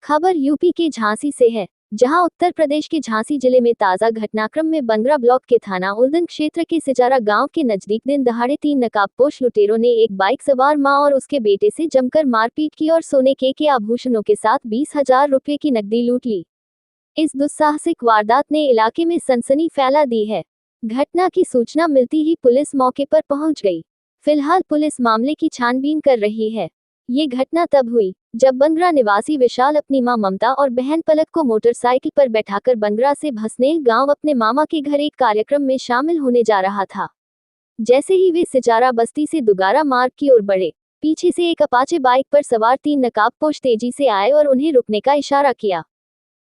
खबर यूपी के झांसी से है, जहां उत्तर प्रदेश के झांसी जिले में ताजा घटनाक्रम में बंगरा ब्लॉक के थाना उल्दन क्षेत्र के सिजारा गांव के नजदीक दिन दहाड़े 3 नकाबपोश लुटेरों ने एक बाइक सवार मां और उसके बेटे से जमकर मारपीट की और सोने के आभूषणों के साथ 20,000 रुपये की नकदी लूट ली। इस दुस्साहसिक वारदात ने इलाके में सनसनी फैला दी है। घटना की सूचना मिलती ही पुलिस मौके पर पहुंच गई। फिलहाल पुलिस मामले की छानबीन कर रही है। ये घटना तब हुई जब बंगरा निवासी विशाल अपनी मां ममता और बहन पलक को मोटरसाइकिल पर बैठाकर बंगरा से भसनेल गांव अपने मामा के घर एक कार्यक्रम में शामिल होने जा रहा था। जैसे ही वे सिजारा बस्ती से दुगारा मार्ग की ओर बढ़े, पीछे से एक अपाचे बाइक पर सवार 3 नकाबपोश तेजी से आए और उन्हें रुकने का इशारा किया।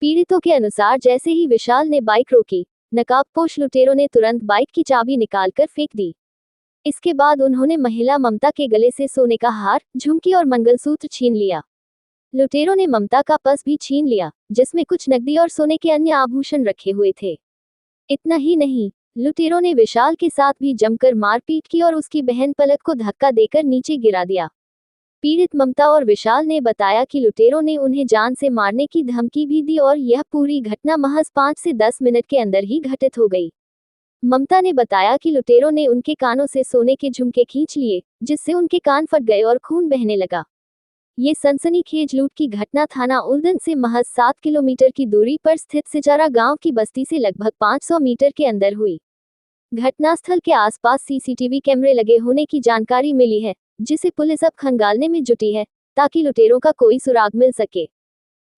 पीड़ितों के अनुसार जैसे ही विशाल ने बाइक रोकी, नकाबपोश लुटेरों ने तुरंत बाइक की चाबी निकालकर फेंक दी। इसके बाद उन्होंने महिला ममता के गले से सोने का हार, झुमकी और मंगलसूत्र छीन लिया। लुटेरों ने ममता का पर्स भी छीन लिया, जिसमें कुछ नकदी और सोने के अन्य आभूषण रखे हुए थे। इतना ही नहीं, लुटेरों ने विशाल के साथ भी जमकर मारपीट की और उसकी बहन पलक को धक्का देकर नीचे गिरा दिया। पीड़ित ममता और विशाल ने बताया कि लुटेरों ने उन्हें जान से मारने की धमकी भी दी और यह पूरी घटना महज 5 से 10 मिनट के अंदर ही घटित हो गई। ममता ने बताया कि लुटेरों ने उनके कानों से सोने के झुमके खींच लिए, जिससे उनके कान फट गए और खून बहने लगा। ये सनसनीखेज लूट की घटना थाना उल्दन से महज 7 किलोमीटर की दूरी पर स्थित सिजारा गांव की बस्ती से लगभग 500 मीटर के अंदर हुई। घटनास्थल के आसपास सीसीटीवी कैमरे लगे होने की जानकारी मिली है, जिसे पुलिस अब खंगालने में जुटी है, ताकि लुटेरों का कोई सुराग मिल सके।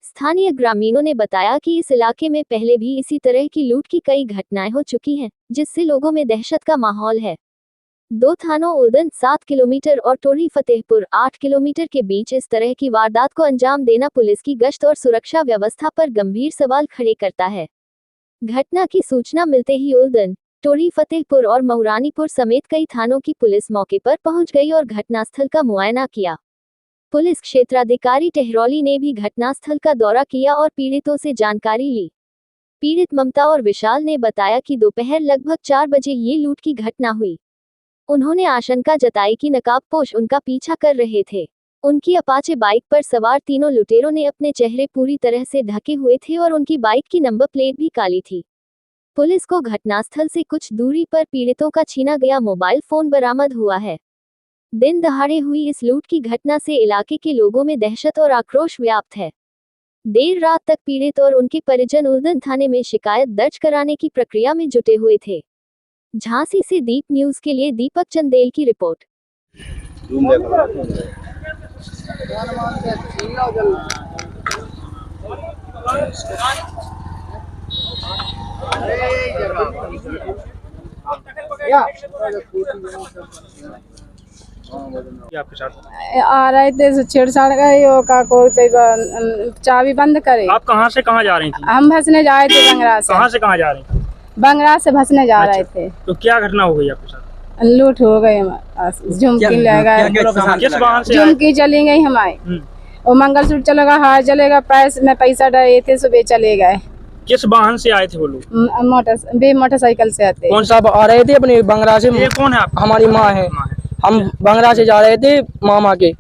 स्थानीय ग्रामीणों ने बताया कि इस इलाके में पहले भी इसी तरह की लूट की कई घटनाएं हो चुकी हैं, जिससे लोगों में दहशत का माहौल है। 2 थानों उल्दन 7 किलोमीटर और टोरी फतेहपुर 8 किलोमीटर के बीच इस तरह की वारदात को अंजाम देना पुलिस की गश्त और सुरक्षा व्यवस्था पर गंभीर सवाल खड़े करता है। घटना की सूचना मिलते ही उल्दन, टोरी फतेहपुर और मऊरानीपुर समेत कई थानों की पुलिस मौके पर पहुंच गई और घटनास्थल का मुआयना किया। पुलिस क्षेत्राधिकारी टहरौली ने भी घटनास्थल का दौरा किया और पीड़ितों से जानकारी ली। पीड़ित ममता और विशाल ने बताया कि दोपहर लगभग 4 बजे ये लूट की घटना हुई। उन्होंने आशंका जताई कि नकाबपोश उनका पीछा कर रहे थे। उनकी अपाचे बाइक पर सवार तीनों लुटेरों ने अपने चेहरे पूरी तरह से ढके हुए थे और उनकी बाइक की नंबर प्लेट भी काली थी। पुलिस को घटनास्थल से कुछ दूरी पर पीड़ितों का छीना गया मोबाइल फोन बरामद हुआ है। दिन दहाड़े हुई इस लूट की घटना से इलाके के लोगों में दहशत और आक्रोश व्याप्त है। देर रात तक पीड़ित और उनके परिजन उल्दन थाने में शिकायत दर्ज कराने की प्रक्रिया में जुटे हुए थे। झांसी से दीप न्यूज के लिए दीपक चंदेल की रिपोर्ट। आपके साथ आ रहे थे, छेड़छाड़ गए चाबी बंद करे। आप कहाँ से कहाँ जा रही थी? हम भसने जा रहे थे बंगरा से। कहाँ से कहाँ जा रही थी? बंगरा से भसने जा रहे थे। तो क्या घटना हो गई आपके साथ? लूट हो गई, झुमकी ले गए, किस वाहन से? झुमकी चली गई हमारी, और मंगलसूत्र चलेगा, हार चलेगा, पैस में पैसा डाले थे, सुबह चले गए। किस वाहन से आए थे वो लोग? मोटरसाइकिल से आते। कौन सा आ रहे थे अपने बंगरा से? ये कौन है आप? हमारी माँ है। हम बंगरा से जा रहे थे मामा के,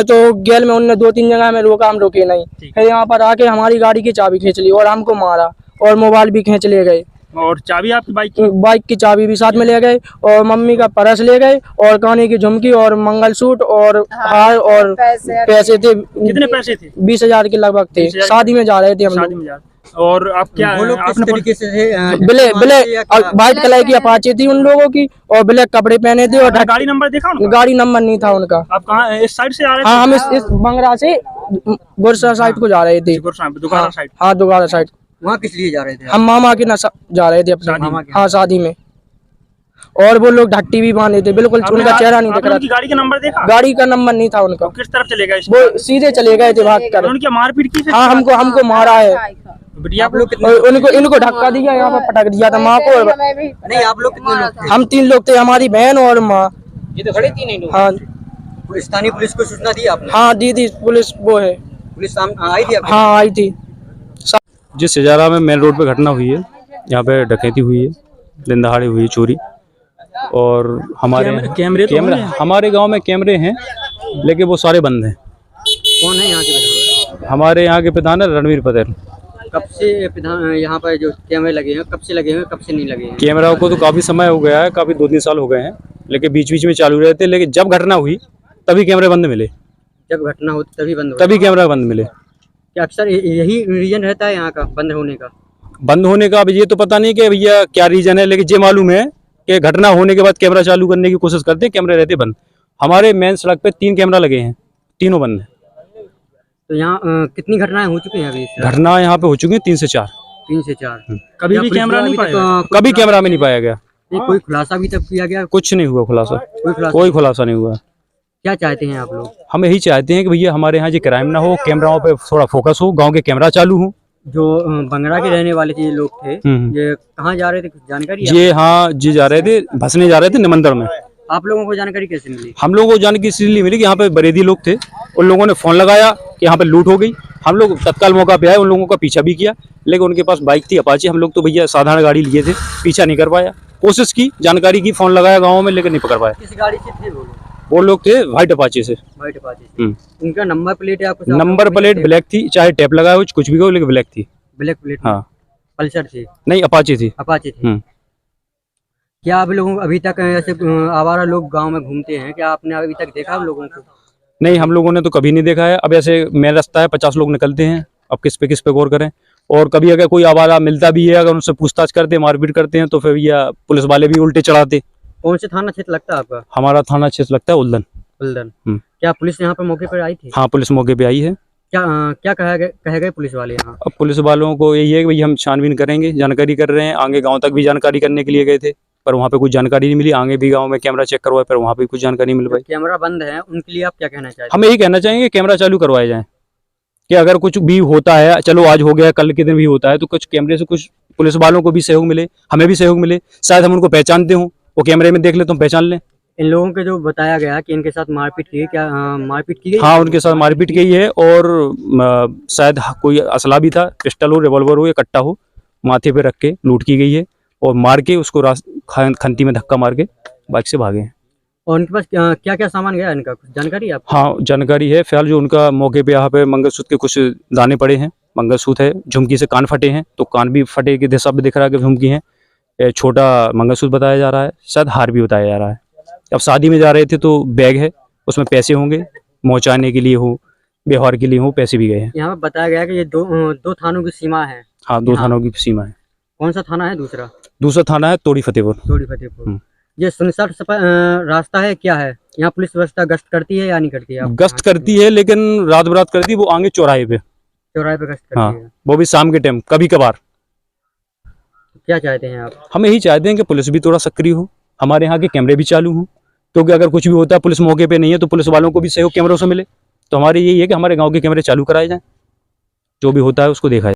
तो गेल में उनने 2-3 जगह में रोका, हम रुके नहीं। फिर यहाँ पर आके हमारी गाड़ी की चाबी खींच ली और हमको मारा और मोबाइल भी खींच ले गए। और चाबी आपकी बाइक की चाबी भी साथ में ले गए और मम्मी का पर्स ले गए और काने की झुमकी और मंगलसूत्र और हार और पैसे थे। कितने पैसे थे? 20,000 के लगभग थे। शादी में जा रहे थे हम लोग। और आप क्या किस तरीके से ब्लैक व्हाइट कलर की अपाचे थी उन लोगों की और ब्लैक कपड़े पहने थे और गाड़ी नंबर देखा उनका? गाड़ी नंबर नहीं था उनका। आप कहाँ इस साइड से आ रहे थे? हाँ, हम इस बंगरा से गुरसा साइड को जा रहे थे। दुगारा साइड? हाँ, दुगारा साइड। वहाँ किस लिए जा रहे थे? हम मामा के जा रहे थे अपने। हाँ, शादी में। और वो लोग ढट्टी भी बांधे थे, बिल्कुल उनका चेहरा नहीं दिख रहा। गाड़ी का नंबर देखा? गाड़ी का नंबर नहीं था उनका। किस तरफ चले गए? वो सीधे चले गए थे भाग कर। उनकी मारपीट की? हाँ, हमको मारा है। आप लोग इनको धक्का दिया, यहाँ पर पटक दिया था माँ को। नहीं, आप लोग कितने लोग थे? हम 3 लोग थे, हमारी बहन और माँ। ये तो खड़े 3 लोग। हाँ, स्थानीय पुलिस को सूचना दी आपने? हाँ, दी थी पुलिस। वो है, पुलिस आई थी? हाँ, आई थी। जिस सिजारा में मेन रोड पे घटना हुई है, यहाँ पे डकैती हुई है, दिन दहाड़े हुई है चोरी। और हमारे हमारे गांव में कैमरे हैं, लेकिन वो सारे बंद हैं। कौन है यहाँ के? हमारे यहाँ के प्रधान है रणवीर पटेल। कब से प्रधान यहाँ पर जो कैमरे लगे हैं, कब से लगे हैं, कब से नहीं लगे हैं? कैमरा को तो काफ़ी समय हो गया है, काफ़ी 2-3 साल हो गए हैं, लेकिन बीच बीच में चालू रहते, लेकिन जब घटना हुई तभी कैमरे बंद मिले, जब घटना होती तभी बंद हो? तभी कैमरा बंद मिले। क्या अक्सर यही रीजन रहता है यहाँ का बंद होने का? बंद होने का अब ये तो पता नहीं कि भैया क्या रीजन है, लेकिन ये मालूम है कि घटना होने के बाद कैमरा चालू करने की कोशिश करते हैं, कैमरे रहते बंद। हमारे मेन सड़क पे 3 कैमरा लगे हैं, तीनों बंद हैं। तो यहाँ कितनी घटनाएं हो चुकी हैं अभी? घटना यहाँ पे हो चुकी है 3 से 4। 3 से 4। कभी भी कैमरा नहीं पाया? कभी कैमरा में नहीं पाया गया, कोई खुलासा भी तब किया गया? कुछ नहीं हुआ खुलासा, कोई खुलासा नहीं हुआ। क्या चाहते हैं आप लोग? हम यही चाहते हैं कि भैया हमारे यहाँ जो क्राइम ना हो, कैमराओं पे थोड़ा फोकस हो, गांव के कैमरा चालू हो। जो बंगरा के रहने वाले ये लोग थे, ये कहाँ जा रहे थे, कुछ जानकारी है? ये हाँ जी जा रहे थे, भसने जा रहे थे निमंत्रण में। आप लोगों को जानकारी कैसे मिली? हम लोगों को जानकारी इसलिए मिली कि यहाँ पे बरेदी लोग थे, उन लोगों ने फोन लगाया कि यहाँ पे लूट हो गई। हम लोग तत्काल मौका पे आए, उन लोगों का पीछा भी किया, लेकिन उनके पास बाइक थी अपाची। हम लोग तो भैया साधारण गाड़ी लिए थे, पीछा नहीं कर पाया। कोशिश की, जानकारी की, फोन लगाया गाँव में, लेकिन नहीं पकड़ पाया। किस गाड़ी से थे वो लोग थे व्हाइट अपाची से। व्हाइट अपाची से। उनका नंबर प्लेट है आपको? नंबर प्लेट ब्लैक थी, चाहे टैप लगाया हो कुछ भी हो, लेकिन ब्लैक थी। Black plate? हाँ। पल्सर थी? नहीं, अपाची थी। अपाची थी। क्या आप लोगों को अभी तक ऐसे आवारा लोग गांव में घूमते हैं, क्या आपने अभी तक देखा उन लोगों को? नहीं, हम लोगों ने तो कभी नहीं देखा है। अब ऐसे मेन रास्ता है, 50 लोग निकलते हैं, अब किस पे गौर करें। और कभी अगर कोई आवारा मिलता भी है, अगर उनसे पूछताछ करते, मारपीट करते हैं, तो फिर भैया पुलिस वाले भी उल्टे चढ़ाते। कौन से थाना क्षेत्र लगता है आपका? हमारा थाना क्षेत्र लगता है उल्दन। उल्दन। क्या पुलिस यहाँ पर मौके पर आई थी? हाँ, पुलिस मौके पे आई है। क्या कहे गए पुलिस वाले यहाँ? अब पुलिस वालों को यही है कि भैया हम छानबीन करेंगे, जानकारी कर रहे हैं। आगे गांव तक भी जानकारी करने के लिए गए थे, पर वहाँ पे कुछ जानकारी नहीं मिली। आगे भी गांव में कैमरा चेक करवाए, पर वहाँ पे कुछ जानकारी नहीं मिल पाई। कैमरा बंद है, उनके लिए आप क्या कहना चाहते हैं? हम यही कहना चाहेंगे कैमरा चालू करवाए जाए, कि अगर कुछ भी होता है, चलो आज हो गया, कल के दिन भी होता है, तो कुछ कैमरे से कुछ पुलिस वालों को भी सहयोग मिले, हमें भी सहयोग मिले। शायद हम उनको पहचानते हों, वो कैमरे में देख ले तो हम पहचान लें। इन लोगों के जो बताया गया कि इनके साथ मारपीट की है, क्या मारपीट की गई? हाँ, उनके साथ मारपीट की है, और शायद कोई असला भी था, पिस्टल हो, रिवॉल्वर हो या कट्टा हो, माथे पे रख के लूट की गई है, और मार के उसको खंती में धक्का मार के बाइक से भागे हैं। और उनके पास क्या क्या सामान गया इनका, कुछ जानकारी है आपको? हाँ, जानकारी है। फिलहाल जो उनका मौके पे यहाँ पे मंगलसूत्र के कुछ दाने पड़े हैं, मंगलसूत्र है, झुमकी से कान फटे हैं, तो कान भी फटे के हिसाब से दिख रहा है कि झुमकी है। छोटा मंगलसूत्र बताया जा रहा है, शायद हार भी बताया जा रहा है। अब शादी में जा रहे थे तो बैग है, उसमें पैसे होंगे, पहुँचाने के लिए हो, व्यवहार के लिए हो, पैसे भी गए हैं। यहाँ पर बताया गया कि ये दो थानों की सीमा है। हाँ, 2 थानों की सीमा है। कौन सा थाना है दूसरा थाना है तोड़ी फतेहपुर। तोड़ी फतेहपुर। ये सुनसान रास्ता है, क्या है यहाँ? पुलिस व्यवस्था गश्त करती है या नहीं करती है? गश्त करती है, लेकिन रात बरात करती है वो आगे चौराहे पे गश्त करती हाँ, है, वो भी शाम के टाइम कभी कभार। क्या चाहते हैं आप? हम यही चाहते हैं कि पुलिस भी थोड़ा सक्रिय हो, हमारे यहाँ के कैमरे भी चालू हों, क्योंकि अगर कुछ भी होता है, पुलिस मौके पे नहीं है, तो पुलिस वालों को भी सहयोग कैमरों से मिले। तो हमारे यही है कि हमारे गाँव के कैमरे चालू कराए जाएँ, जो भी होता है उसको देखा जाए।